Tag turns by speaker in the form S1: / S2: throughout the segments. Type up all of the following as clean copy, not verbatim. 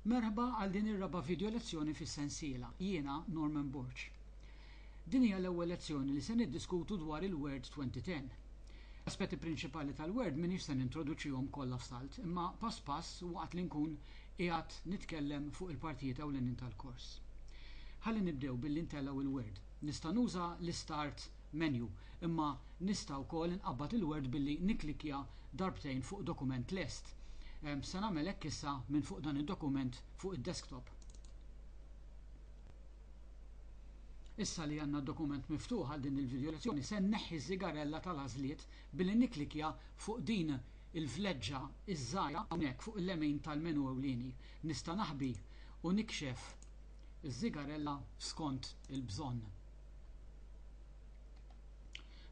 S1: Merħba għal din ir-raba' video lezzjoni fis-sensiela. Jiena Norman Burch. Din hija l-ewwel lezzjoni li se niddiskutu dwar il-Word 2010. Aspetti prinċipali tal-Word m'iniex se nintroduċihom kollha f'salt, imma pass pass waqt li nkun qiegħed nitkellem fuq il-partijiet ewlenin tal-kors. Ħalli nibdew billi ntellaw il-Word. Nista' nuża l-Start menu, imma nista' wkoll inqabbad il-Word billi nikklikja darbtejn fuq dokument lest. Se nagħmel hekk issa minn fuq dan id-dokument fuq id-desktop. Issa li għandna d-dokument miftuħ għal din il-video lezzjoni se nneħħi ż-żigarella tal-għażliet billi nikklikja fuq din il-vleġġa iż-żgħira hawnhekk fuq il-lemin tal-menu ewlieni. Nista' naħbi u nikxef iż-żigarella skont il-bżonn.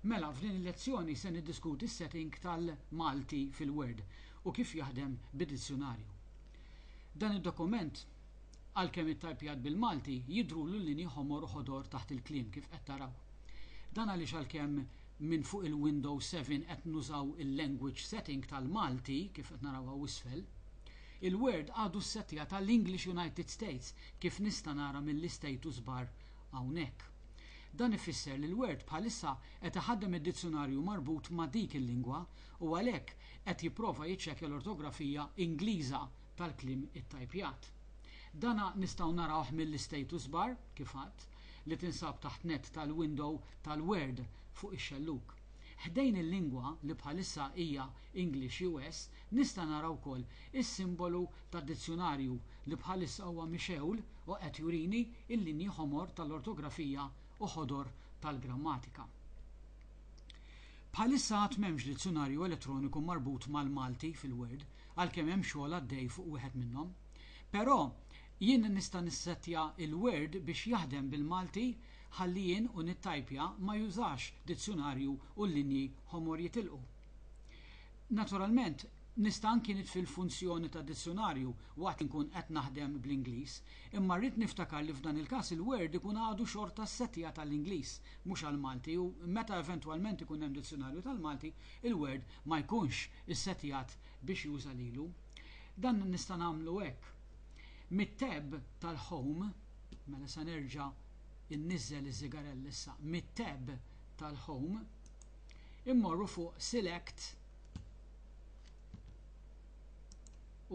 S1: Mela f'din il-lezzjoni se niddiskuti s-setting tal-Malti fil-Word u kif jaħdem bid-dizzjonarju. Dan id-dokument għalkemm ittajpjat bil-Malti jidhru l-linji ħomor u ħodor taħt il-kliem kif qed taraw. Dan għaliex għalkemm minn fuq il-Windows 7 qed nużaw il-language setting tal-Malti kif qed naraw hawn isfel, il-Word għadu s-settija tal-English United States kif nista' nara mill-istatus bar hawnhekk. Dan ifisser li l-Word bħalissa qed iħaddem id-dizzjonarju marbut ma' dik il-lingwa u għalhekk qed jipprova jiċċekkja l-ortografija Ingliża tal-kliem ittajpjat. Dana nistgħu narawh mill-status bar kif għadd li tinsab taħt net tal-window tal-Word fuq ix-xelluk. Ħdejn il-lingwa li bħalissa hija English US nista' naraw wkoll is-simbolu tad-dizzjonarju li bħalissa huwa mixewl u qed jurini il-linji ħomor tal-ortografija u ħodor tal-grammatika. Bħalissa għad m'hemmx dizzjonarju elettroniku marbut mal-Malti fil-Word għalkemm hemm xogħol għaddej fuq wieħed minnhom, però jien nista' nissettja il-Word biex jaħdem bil-Malti ħalli jien u nittajpja ma jużax dizzjonarju u l-linji ħomor jitilqu. Naturalment, nista' anki nitfil funzjoni ta' dizzjonarju waqt inkun qed naħdem bl-Ingliż, imma rrid niftakar li f'dan il-każ il-Word ikun għadu xorta s-settija tal-Ingliż mhux għall-Malti u meta eventwalment ikun hemm dizzjonarju tal-Malti, il-Word ma jkunx issettijat biex juża lilu. Dan nista' nagħmlu hekk. Mit-tab tal-Home, mela se nerġa' innizzel iż-żigarell issa, mit-tab tal-Home immorru fuq Select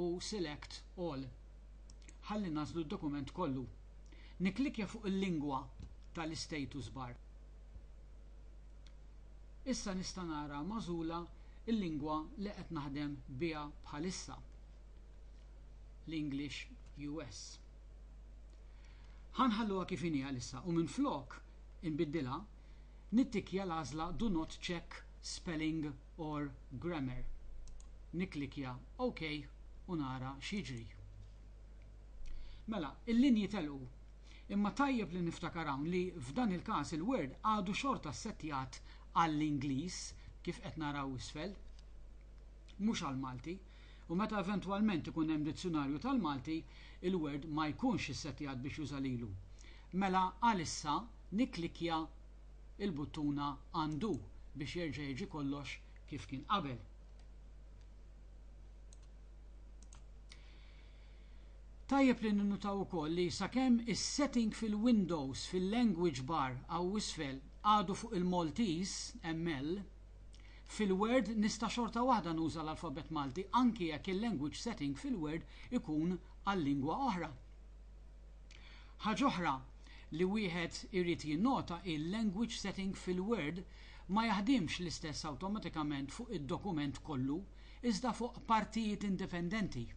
S1: u Select All. Ħalli nażlu d-dokument kollu. Niklikja fuq il-lingwa tal-status bar. Issa nista' nara magħżula il-lingwa li qed naħdem biha bħalissa. L-English US. Ħanħalluha kif inhi għalissa u minflok inbiddilha nittikja l-għażla Do not check spelling or grammar. Niklikja OK u nara x'jiġri. Mela, il-linji telqu. Imma tajjeb li niftakar hawn li f'dan il-każ il-Word għadu xorta settijat għall-Ingliż kif qed naraw isfel, mhux għall-Malti, u meta eventwalment ikun hemm dizzjonarju tal-Malti, il-Word ma jkunx issettijat biex juża lilu. Mela għalissa nikklikja il-buttuna Undo biex jerġa' jiġi kollox kif kien qabel. Tajjeb li ninnutaw ukoll li sakemm is-setting fil-Windows fil-language bar għaw isfel għadu fuq il-Maltese ML, fil-Word nista' xorta waħda nuża l-alfabet Malti anki jekk il-language setting fil-Word ikun għal-lingwa oħra. Ħaġa oħra li wieħed irid jinnota il-language setting fil-Word ma jaħdimx l-istess awtomatikament fuq id-dokument kollu iżda fuq partijiet indipendenti.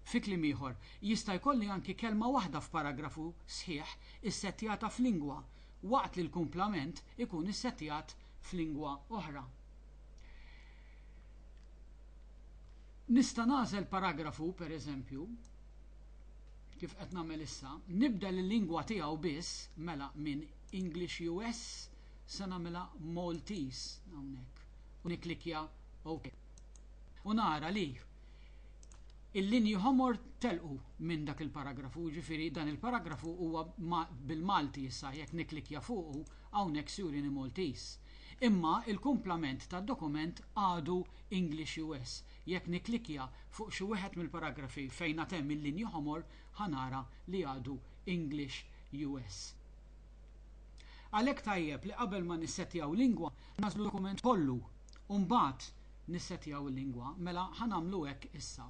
S1: Fi kliem ieħor, jista' jkolli anki kelma waħda f'paragrafu sħiħ issettjata f'lingwa waqt li l-kumplament ikun issettjat f'lingwa oħra. Nista' nagħżel paragrafu pereżempju kif qed nagħmel issa, nibda l-lingwa tiegħu biss mela minn English US se nagħmilha Maltese hawnhekk u niklikja OK. U nara li il-linji ħomor telqu minn dak il-paragrafu, ġifieri dan il-paragrafu huwa bil-Malti issa jekk niklikja fuqu hawnhekk surini Maltese. Imma il-kumplament tad-dokument għadu English US. jekk niklikja fuq xi wieħed mill-paragrafi fejn hemm il-linji ħomor ħanara li għadu English US. Għalhekk tajjeb li qabel ma nissettjaw lingwa nażlu dokument kollu u mbagħad nissettjaw il-lingwa, mela ħanamlu hekk issa.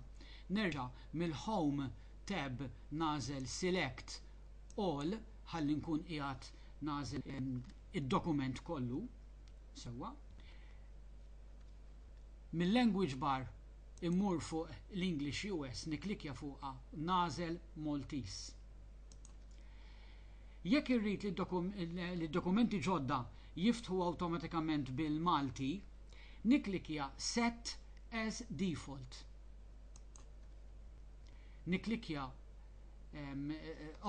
S1: Nerġa' mill-Home tab nażel Select All ħalli nkun qiegħed nażel id-dokument kollu sewwa. Mill-language bar immur fuq l-English US niklikja fuqha nażel Maltese. Jekk irrid li d-dokumenti ġodda jiftħu awtomatikament bil-Malti, niklikja Set as Default. Niklikja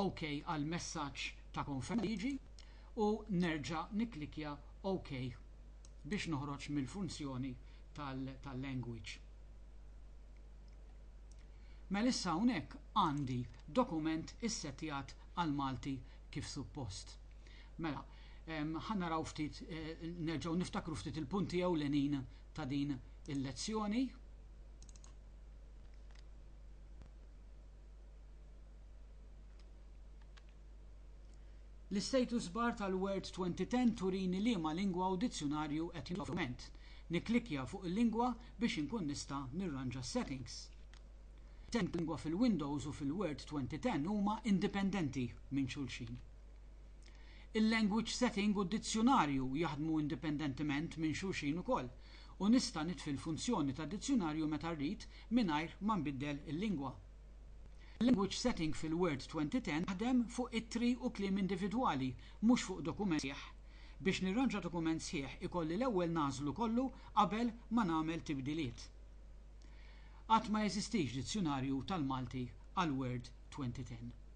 S1: OK għal messaġġ ta' konferma liġi u nerġa' niklikja OK biex noħroġ mill-funzjoni tal-language. Mela issa hawnhekk għandi dokument issettjat għal Malti kif suppost. Mela, ħannaraw ftit nerġgħu niftakru ftit il-punti ewlenin ta' din il-lezzjoni. L-status bar tal-Word 2010 turini liema lingwa u dizzjonarju qed jindokument. Niklikja fuq il-lingwa biex inkun nista' nirranġa settings. Lingwa fil-Windows u fil-Word 2010 huma indipendenti minn xulxin. Il-language setting u d-dizzjonarju jaħdmu indipendentement minn xulxin ukoll u nista' nitfil funzjoni ta' dizzjonarju meta rrid mingħajr ma nbiddel il-lingwa. Language setting fil-Word 2010 ħadem fuq it-tri u kliem individwali, mhux fuq dokument sħiħ. Biex nirranġa dokument sħiħ ikolli l-ewwel nażlu kollu qabel ma nagħmel tibdiliet. Qatt ma jeżistix dizzjonarju tal-Malti għal Word 2010.